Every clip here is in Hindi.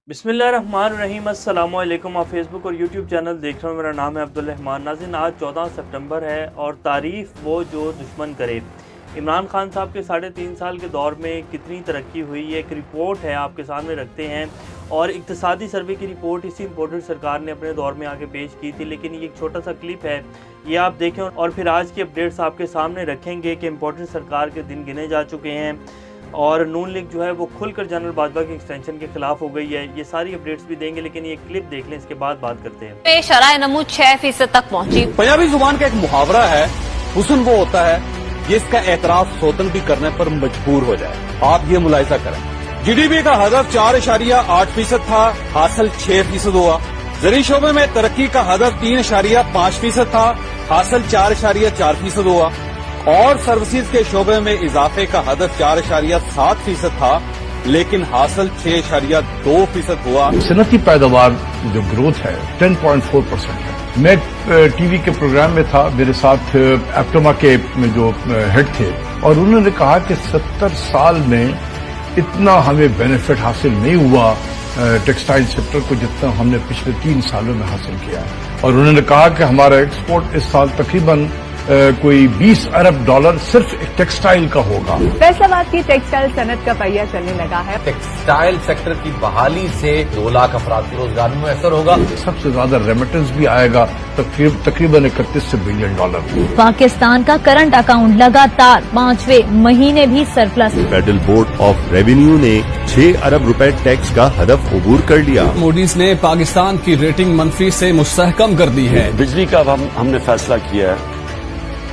बिस्मिल्लाहिर्रहमानिर्रहीम अस्सलामुअलैकुम। आप फेसबुक और यूट्यूब चैनल देख रहे हो, मेरा नाम है अब्दुल रहमान। नाज़रीन, आज 14 सितंबर है और तारीफ़ वो जो दुश्मन करे। इमरान खान साहब के 3.5 साल के दौर में कितनी तरक्की हुई, एक रिपोर्ट है आपके सामने रखते हैं। और इक़्तिसादी सर्वे की रिपोर्ट इसी इम्पोर्टेड सरकार ने अपने दौर में आके पेश की थी, लेकिन ये एक छोटा सा क्लिप है, ये आप देखें और फिर आज की अपडेट्स आपके सामने रखेंगे कि इम्पोर्टेड सरकार के दिन गिने जा चुके हैं और नून लीग जो है वो खुलकर जनरल बाजवा की एक्सटेंशन के खिलाफ हो गई है। ये सारी अपडेट्स भी देंगे, लेकिन ये क्लिप देख लें, इसके बाद बात करते हैं। शरह नमू 6% तक पहुंची। पंजाबी जुबान का एक मुहावरा है, हुस्न वो होता है जिसका एतराफ सोतन भी करने पर मजबूर हो जाए। आप ये मुलाहिजा करें, जीडीपी का हदफ 4.8% था, हासिल 6% हुआ। ज़री शोबे में तरक्की का हदफ 3.5% था, हासिल 4.4% हुआ। और सर्विसेज के शोबे में इजाफे का हदफ 4.7% था, लेकिन हासिल 6.2% हुआ। सनती पैदावार जो ग्रोथ है 10.4% है। मैं टीवी के प्रोग्राम में था, मेरे साथ एप्टोमा के जो हेड थे, और उन्होंने कहा कि 70 साल में इतना हमें बेनिफिट हासिल नहीं हुआ टेक्सटाइल सेक्टर को जितना हमने पिछले 3 सालों में हासिल किया है। और उन्होंने कहा कि हमारा एक्सपोर्ट इस साल तकरीबन कोई 20 अरब डॉलर सिर्फ टेक्सटाइल का होगा। फैसलाबाद की टेक्सटाइल सनत का पहिया चलने लगा है। टेक्सटाइल सेक्टर की बहाली से 2 लाख अफराद के रोजगार में असर होगा। सबसे ज्यादा रेमिटेंस भी आएगा, तकरीबन 31 बिलियन डॉलर। पाकिस्तान का करंट अकाउंट लगातार 5वें महीने भी surplus. Federal board of revenue ने 6 अरब रुपए टैक्स का हदफ अबूर कर लिया। मूडीज ने पाकिस्तान की रेटिंग मंफी से मुस्तहकम कर दी है। बिजली का हमने फैसला किया है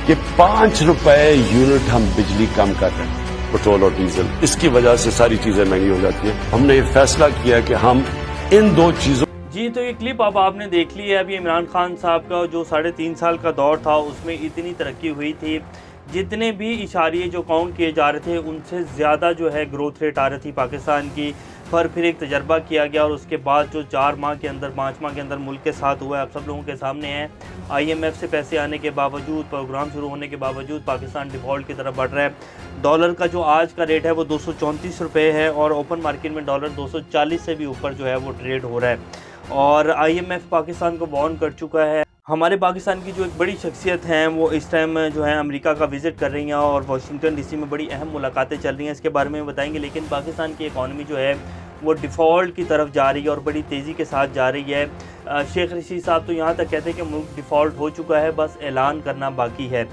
कि 5 रुपए यूनिट हम बिजली कम कर रहे हैं, पेट्रोल और डीजल। इसकी वजह से सारी चीजें महंगी हो जाती हैं। हमने ये फैसला किया कि हम इन 2 चीजों। जी, तो ये क्लिप अब आपने देख ली है। अभी इमरान खान साहब का जो 3.5 साल का दौर था, उसमें इतनी तरक्की हुई थी, जितने भी इशारे जो काउंट किए जा रहे थे उनसे ज़्यादा जो है ग्रोथ रेट आ रही थी पाकिस्तान की। पर फिर एक तजर्बा किया गया और उसके बाद जो 4 माह के अंदर 5 माह के अंदर मुल्क के साथ हुआ है, आप सब लोगों के सामने है। IMF से पैसे आने के बावजूद, प्रोग्राम शुरू होने के बावजूद पाकिस्तान डिफ़ॉल्ट की तरफ बढ़ रहा है। डॉलर का जो आज का रेट है वो 234 रुपये है और ओपन मार्केट में डॉलर 240 से भी ऊपर जो है वो ट्रेड हो रहा है। और IMF पाकिस्तान को वार्न कर चुका है। हमारे पाकिस्तान की जो एक बड़ी शख्सियत हैं वो इस टाइम जो है अमेरिका का विज़िट कर रही हैं और वाशिंगटन DC में बड़ी अहम मुलाकातें चल रही हैं, इसके बारे में बताएंगे। लेकिन पाकिस्तान की इकॉनमी जो है वो डिफ़ॉल्ट की तरफ जा रही है और बड़ी तेज़ी के साथ जा रही है। शेख रशीद साहब तो यहाँ तक कहते हैं कि मुल्क डिफ़ॉल्ट हो चुका है, बस ऐलान करना बाकी है।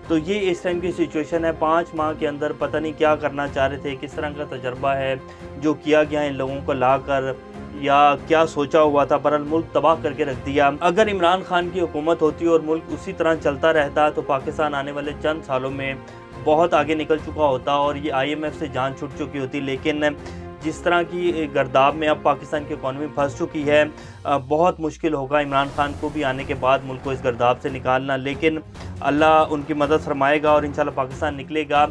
तो ये इस टाइम की सिचुएशन है। 5 माह के अंदर पता नहीं क्या करना चाह रहे थे, किस तरह का तजर्बा है जो किया गया इन लोगों को लाकर, या क्या सोचा हुआ था, पर मुल्क तबाह करके रख दिया। अगर इमरान खान की हुकूमत होती और मुल्क उसी तरह चलता रहता तो पाकिस्तान आने वाले चंद सालों में बहुत आगे निकल चुका होता और ये IMF से जान छूट चुकी होती। लेकिन जिस तरह की गर्दाब में अब पाकिस्तान की इकॉनमी फंस चुकी है, बहुत मुश्किल होगा इमरान खान को भी आने के बाद मुल्क को इस गर्दाब से निकालना। लेकिन अल्लाह उनकी मदद फरमाएगा और इंशाल्लाह पाकिस्तान निकलेगा।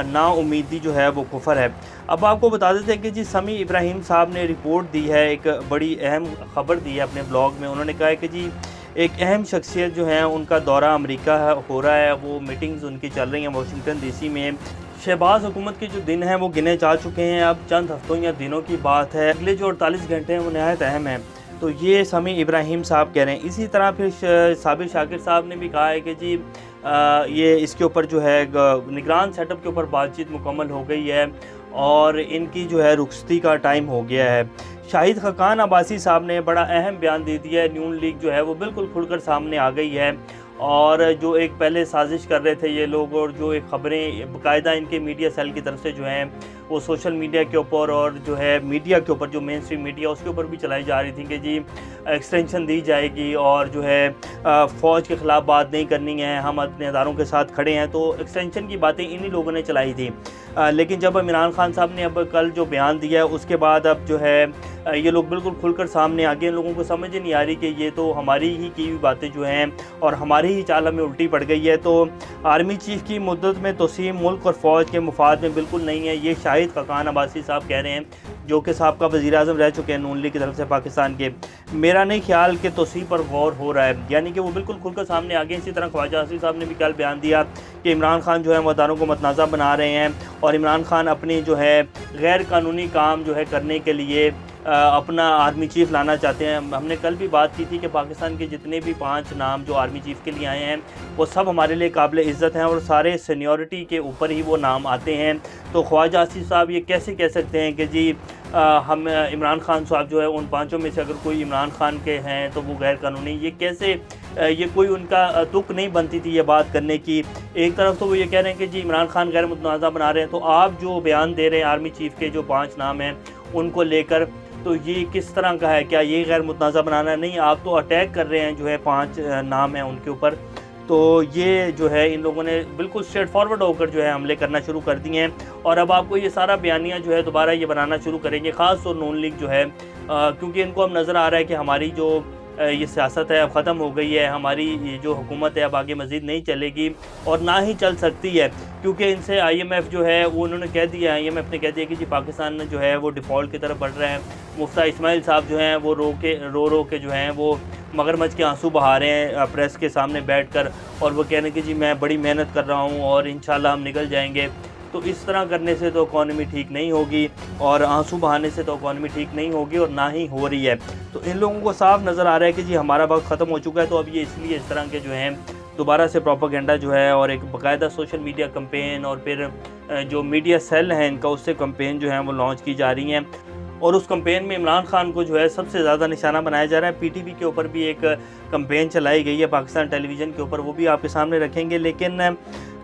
नाउमीदी जो है वो कुफर है। अब आपको बता देते हैं कि जी समी इब्राहिम साहब ने रिपोर्ट दी है, एक बड़ी अहम खबर दी है अपने ब्लॉग में। उन्होंने कहा है कि जी एक अहम शख्सियत जो है उनका दौरा अमेरिका हो रहा है, वो मीटिंग्स उनकी चल रही हैं वाशिंगटन DC में। शहबाज हुकूमत के जो दिन हैं वो गिने जा चुके हैं, अब चंद हफ्तों या दिनों की बात है। अगले जो 48 घंटे हैं वो नहायत अहम हैं। तो ये समी इब्राहिम साहब कह रहे हैं। इसी तरह फिर साबिर शाकिर साहब ने भी कहा है कि जी ये इसके ऊपर जो है निगरान सेटअप के ऊपर बातचीत मुकम्मल हो गई है और इनकी जो है रुखसती का टाइम हो गया है। शाहिद खकान अब्बासी साहब ने बड़ा अहम बयान दे दिया है। नून लीग जो है वो बिल्कुल खुलकर सामने आ गई है और जो एक पहले साजिश कर रहे थे ये लोग, और जो एक ख़बरें बाकायदा इनके मीडिया सेल की तरफ से जो हैं वो सोशल मीडिया के ऊपर और जो है मीडिया के ऊपर, जो मेन स्ट्रीम मीडिया उसके ऊपर भी चलाई जा रही थी कि जी एक्सटेंशन दी जाएगी और जो है फ़ौज के ख़िलाफ़ बात नहीं करनी है, हम अपने अदारों के साथ खड़े हैं। तो एक्सटेंशन की बातें इन्हीं लोगों ने चलाई थी। लेकिन जब इमरान खान साहब ने अब कल जो बयान दिया है उसके बाद अब जो है ये लोग बिल्कुल खुलकर सामने आ गए। इन लोगों को समझ ही नहीं आ रही कि ये तो हमारी ही की हुई बातें जो हैं और हमारी ही चाल हमें उल्टी पड़ गई है। तो आर्मी चीफ की मुद्दत में तोसीम मुल्क और फ़ौज के मुफाद में बिल्कुल नहीं है, ये शाहिद खकान अब्बासी साहब कह रहे हैं, जो कि साहब का वज़ीर-ए-आज़म रह चुके हैं नून लीग की तरफ से पाकिस्तान के। मेरा नहीं ख्याल कि तोसी पर गौर हो रहा है, यानी कि वो बिल्कुल खुलकर सामने आ गए। इसी तरह ख्वाजा हसीन साहब ने भी कल बयान दिया कि इमरान खान जो है वदारों को मतनाज़ा बना रहे हैं और इमरान खान अपनी जो है गैर कानूनी काम जो है करने के लिए अपना आर्मी चीफ़ लाना चाहते हैं। हमने कल भी बात की थी कि पाकिस्तान के जितने भी 5 नाम जो आर्मी चीफ़ के लिए आए हैं वो सब हमारे लिए काबिल इज़्ज़त हैं और सारे सीनियरिटी के ऊपर ही वो नाम आते हैं। तो ख्वाजा आसिफ साहब ये कैसे कह सकते हैं कि जी हम इमरान खान साहब जो है उन 5 में से अगर कोई इमरान खान के हैं तो वो गैर कानूनी, ये कैसे ये कोई उनका तुक नहीं बनती थी ये बात करने की। एक तरफ तो वो ये कह रहे हैं कि जी इमरान खान गैर मुतनाज़ा बना रहे हैं, तो आप जो बयान दे रहे हैं आर्मी चीफ़ के जो 5 नाम हैं उनको लेकर, तो ये किस तरह का है? क्या ये गैर मुतनाज़ा बनाना नहीं? आप तो अटैक कर रहे हैं जो है 5 नाम हैं उनके ऊपर। तो ये जो है इन लोगों ने बिल्कुल स्ट्रेट फॉरवर्ड होकर जो है हमले करना शुरू कर दिए हैं और अब आपको ये सारा बयानिया जो है दोबारा ये बनाना शुरू करेंगे, ख़ास तौर नून लीग जो है, क्योंकि इनको अब नज़र आ रहा है कि हमारी जो ये सियासत है अब ख़त्म हो गई है, हमारी ये जो हुकूमत है अब आगे मज़ीद नहीं चलेगी और ना ही चल सकती है, क्योंकि इनसे IMF जो है वो उन्होंने कह दिया, IMF ने कह दिया कि जी पाकिस्तान जो है वो डिफ़ॉल्ट की तरफ बढ़ रहा है। मुफ्ती इस्माइल साहब जो हैं वो रो के जो हैं वो मगरमच्छ के आंसू बहा रहे हैं प्रेस के सामने बैठकर और वो कह रहे हैं कि जी मैं बड़ी मेहनत कर रहा हूँ और इंशाल्लाह हम निकल जाएंगे। तो इस तरह करने से तो इकॉनमी ठीक नहीं होगी और आंसू बहाने से तो इकॉनमी ठीक नहीं होगी और ना ही हो रही है। तो इन लोगों को साफ नज़र आ रहा है कि जी हमारा वक्त ख़त्म हो चुका है। तो अब ये इसलिए इस तरह के जो हैं दोबारा से प्रोपेगेंडा जो है और एक बाकायदा सोशल मीडिया कैंपेन और फिर जो मीडिया सेल हैं इनका उससे कैंपेन जो है वो लॉन्च की जा रही हैं और उस कैंपेन में इमरान खान को जो है सबसे ज़्यादा निशाना बनाया जा रहा है। PTV के ऊपर भी एक कैंपेन चलाई गई है, पाकिस्तान टेलीविज़न के ऊपर, वो भी आपके सामने रखेंगे। लेकिन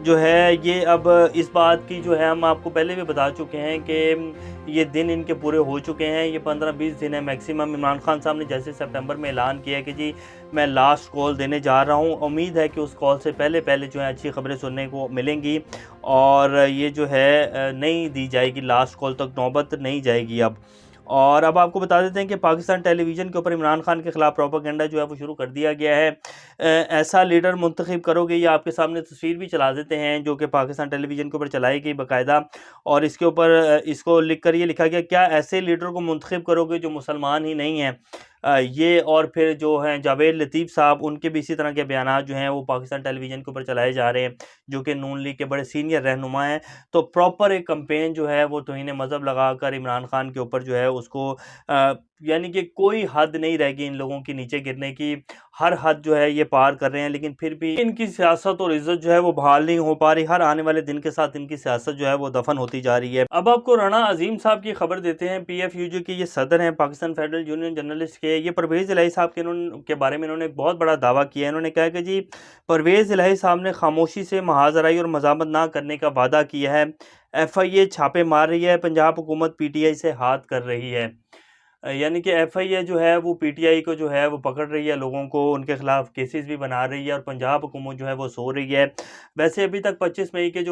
जो है ये अब इस बात की जो है हम आपको पहले भी बता चुके हैं कि ये दिन इनके पूरे हो चुके हैं, ये 15-20 दिन है मैक्सिमम। इमरान खान साहब ने जैसे सितंबर में ऐलान किया कि जी मैं लास्ट कॉल देने जा रहा हूँ, उम्मीद है कि उस कॉल से पहले जो है अच्छी खबरें सुनने को मिलेंगी और ये जो है नहीं दी जाएगी, लास्ट कॉल तक नौबत नहीं जाएगी अब। और अब आपको बता देते हैं कि पाकिस्तान टेलीविज़न के ऊपर इमरान खान के ख़िलाफ़ प्रोपेगेंडा जो है वो शुरू कर दिया गया है। ऐसा लीडर मुंतखब करोगे, ये आपके सामने तस्वीर भी चला देते हैं जो कि पाकिस्तान टेलीविज़न के ऊपर चलाई गई बाकायदा, और इसके ऊपर इसको लिखकर ये लिखा गया, क्या ऐसे लीडर को मुंतखब करोगे जो मुसलमान ही नहीं हैं? ये और फिर जो हैं जावेद लतीफ़ साहब, उनके भी इसी तरह के बयानात जो हैं वो पाकिस्तान टेलीविज़न के ऊपर चलाए जा रहे हैं, जो कि नून लीग के बड़े सीनियर रहनुमा हैं। तो प्रॉपर एक कैंपेन जो है वो तौहीन मज़हब लगाकर इमरान खान के ऊपर जो है उसको यानी कि कोई हद नहीं रहेगी इन लोगों की नीचे गिरने की, हर हद जो है ये पार कर रहे हैं, लेकिन फिर भी इनकी सियासत और इज़्ज़त जो है वो बहाल नहीं हो पा रही। हर आने वाले दिन के साथ इनकी सियासत जो है वो दफन होती जा रही है। अब आपको राना अजीम साहब की खबर देते हैं। PFUJ के ये सदर हैं, पाकिस्तान फेडरल यूनियन जर्नलिस्ट के। ये परवेज़ इलाही साहब के बारे में इन्होंने एक बहुत बड़ा दावा किया है। इन्होंने कहा कि जी परवेज़ इलाही साहब ने खामोशी से महाजराई और मज़ामत ना करने का वादा किया है। FIA छापे मार रही है, पंजाब हुकूमत PTI से हाथ कर रही है। यानी कि FIA जो है वो PTI को जो है वो पकड़ रही है, लोगों को उनके ख़िलाफ़ केसेस भी बना रही है और पंजाब हुकूमत जो है वो सो रही है। वैसे अभी तक 25 मई के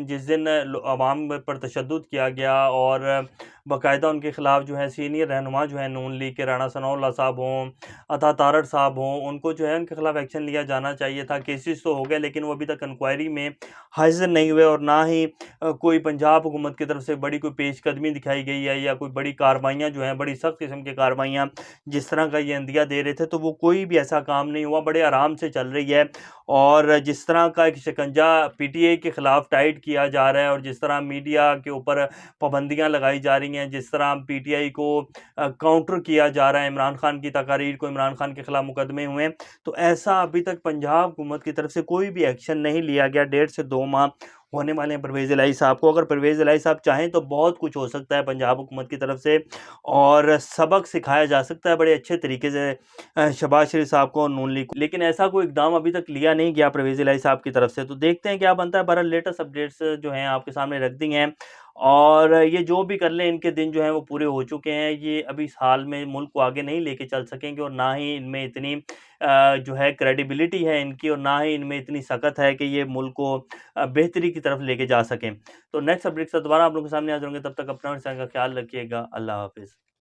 जिस दिन अवाम पर तशद्दुद किया गया और बाकायदा उनके ख़िलाफ़ जो है सीनियर रहनुमा जो है नून लीग के, राना सनाउल्लाह साहब हों, अता तारड़ साहब हों, उनको जो है उनके ख़िलाफ़ एक्शन लिया जाना चाहिए था। केसेस तो हो गए लेकिन वो अभी तक इंक्वायरी में हाजिर नहीं हुए और ना ही कोई पंजाब हुकूमत की तरफ से बड़ी कोई पेशकदमी दिखाई गई है या कोई बड़ी कार्रवाइयाँ जो हैं, बड़ी सख्त किस्म की कार्रवाइयाँ जिस तरह का ये इंदिया दे रहे थे, तो वो कोई भी ऐसा काम नहीं हुआ, बड़े आराम से चल रही है। और जिस तरह का एक शिकंजा PTI के ख़िलाफ़ टाइट किया जा रहा है और जिस तरह मीडिया के ऊपर पाबंदियाँ लगाई जा रही हैं, जिस तरह PTI को काउंटर किया जा रहा है, इमरान खान की तकारीर को, इमरान खान के ख़िलाफ़ मुकदमे हुए हैं, तो ऐसा अभी तक पंजाब हुकूमत की तरफ से कोई भी एक्शन नहीं लिया गया। 1.5 से 2 माह होने वाले हैं परवेज़ इलाही साहब को। अगर परवेज़ इलाही साहब चाहें तो बहुत कुछ हो सकता है पंजाब हुकूमत की तरफ से और सबक सिखाया जा सकता है बड़े अच्छे तरीके से शहबाज शरीफ साहब को और नून लीग को, लेकिन ऐसा कोई इकदाम अभी तक लिया नहीं गया परवेज़ इलाही साहब की तरफ से। तो देखते हैं क्या बनता है। बहरहाल लेटेस्ट अपडेट्स जो हैं आपके सामने रख दी हैं और ये जो भी कर लें, इनके दिन जो हैं वो पूरे हो चुके हैं। ये अभी इस हाल में मुल्क को आगे नहीं लेके चल सकेंगे और ना ही इनमें इतनी जो है क्रेडिबिलिटी है इनकी और ना ही इनमें इतनी सकत है कि ये मुल्क को बेहतरी की तरफ लेके जा सकें। तो नेक्स्ट अपडेट से दोबारा आप लोगों के सामने हाजिर होंगे, तब तक अपना और का ख्याल रखिएगा। अल्लाह हाफिज़।